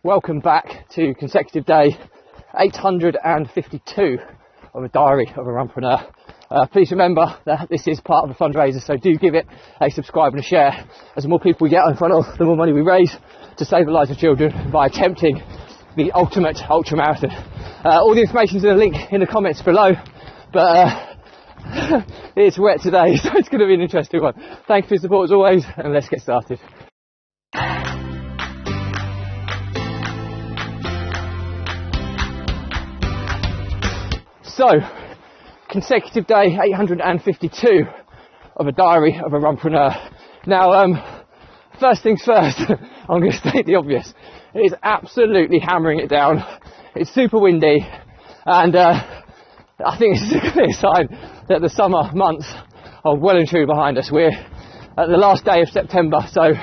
Welcome back to consecutive day 852 of a diary of a runpreneur. Please remember that this is part of a fundraiser, so do give it a subscribe and a share. As the more people we get in front of, the more money we raise to save the lives of children by attempting the ultimate ultra marathon. All the information is in a link in the comments below, but it's wet today, so it's going to be an interesting one. Thank you for your support as always, and let's get started. So, consecutive day 852 of a diary of a runpreneur. Now, first things first, I'm going to state the obvious. It is absolutely hammering it down. It's super windy, and I think this is a clear sign that the summer months are well and truly behind us. We're at the last day of September, so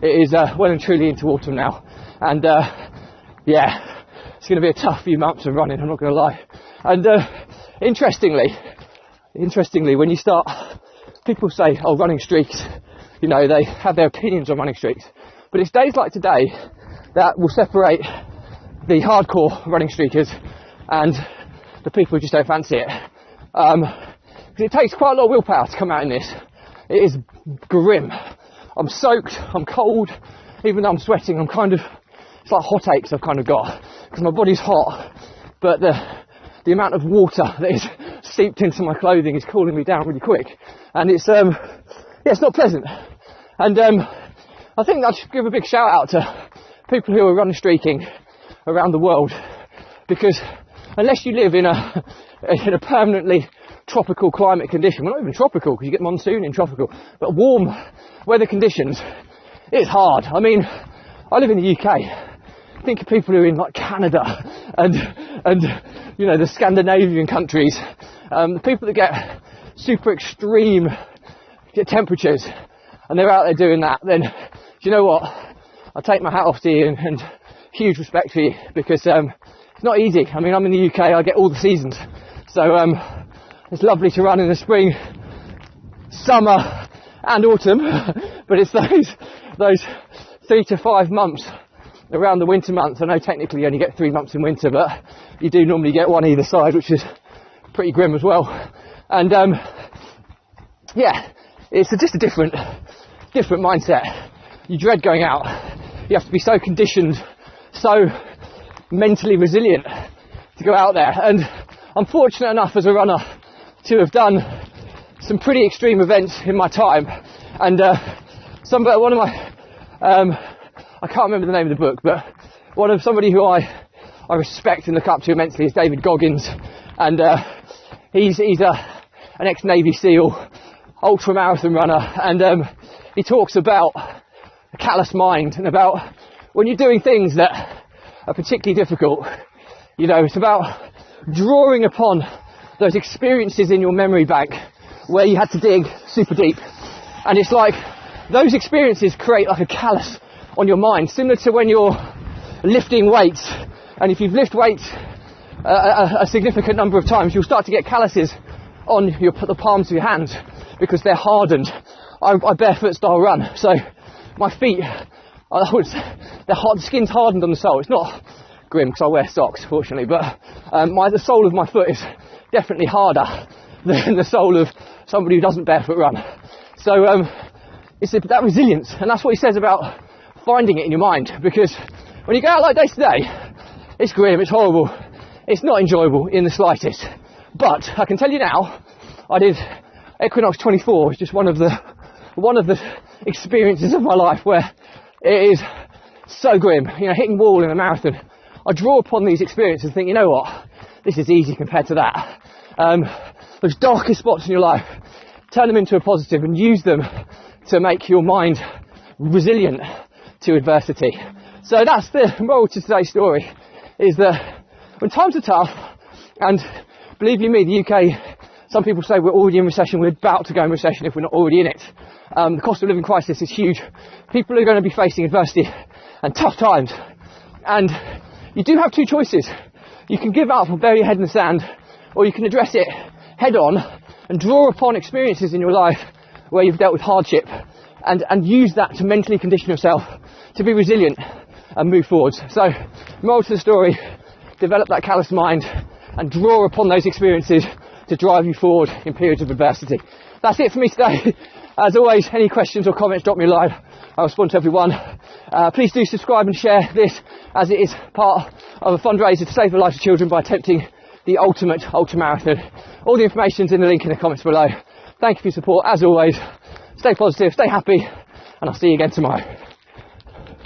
it is well and truly into autumn now. And yeah, it's going to be a tough few months of running, I'm not going to lie. And interestingly, when you start, people say, oh, running streaks, you know, they have their opinions on running streaks. But it's days like today that will separate the hardcore running streakers and the people who just don't fancy it. Because it takes quite a lot of willpower to come out in this. It is grim. I'm soaked, I'm cold, even though I'm sweating, it's like hot aches I've kind of got, because my body's hot, but the amount of water that is seeped into my clothing is cooling me down really quick, and it's not pleasant. And I think I should give a big shout out to people who are running streaking around the world, because unless you live in a permanently tropical climate condition, well, not even tropical because you get monsoon in tropical, but warm weather conditions, it's hard. I mean, I live in the UK. Think of people who are in like Canada and you know, the Scandinavian countries, the people that get super extreme temperatures and they're out there doing that, then do you know what? I take my hat off to you and huge respect for you, because it's not easy. I mean, I'm in the UK, I get all the seasons, so it's lovely to run in the spring, summer and autumn, but it's those 3 to 5 months around the winter months. I know technically you only get 3 months in winter, but you do normally get one either side, which is pretty grim as well. And yeah, it's just a different mindset. You dread going out. You have to be so conditioned, so mentally resilient to go out there. And I'm fortunate enough as a runner to have done some pretty extreme events in my time. And one of my I can't remember the name of the book, but somebody who I respect and look up to immensely is David Goggins, and he's an ex-Navy SEAL, ultra-marathon runner, and he talks about a callous mind, and about when you're doing things that are particularly difficult, you know, it's about drawing upon those experiences in your memory bank where you had to dig super deep, and it's like those experiences create like a callus on your mind, similar to when you're lifting weights, and if you've lifted weights a significant number of times, you'll start to get calluses on the palms of your hands because they're hardened. I barefoot style run, so my feet, the skin's hardened on the sole. It's not grim because I wear socks, fortunately, but the sole of my foot is definitely harder than the sole of somebody who doesn't barefoot run. So it's that resilience, and that's what he says about finding it in your mind, because when you go out like day to day, it's grim, it's horrible, it's not enjoyable in the slightest. But I can tell you now, I did Equinox 24, it's just one of the experiences of my life where it is so grim, you know, hitting wall in a marathon. I draw upon these experiences and think, you know what, this is easy compared to that. Those darkest spots in your life, turn them into a positive and use them to make your mind resilient to adversity. So that's the moral to today's story, is that when times are tough, and believe you me, the UK, some people say we're already in recession, we're about to go in recession if we're not already in it. The cost of living crisis is huge. People are going to be facing adversity and tough times, and you do have two choices. You can give up and bury your head in the sand, or you can address it head on and draw upon experiences in your life where you've dealt with hardship, and use that to mentally condition yourself to be resilient and move forwards. So, moral to the story, develop that callous mind and draw upon those experiences to drive you forward in periods of adversity. That's it for me today. As always, any questions or comments, drop me a line. I'll respond to everyone. Please do subscribe and share this, as it is part of a fundraiser to save the lives of children by attempting the ultimate ultramarathon. All the information's in the link in the comments below. Thank you for your support. As always, stay positive, stay happy, and I'll see you again tomorrow.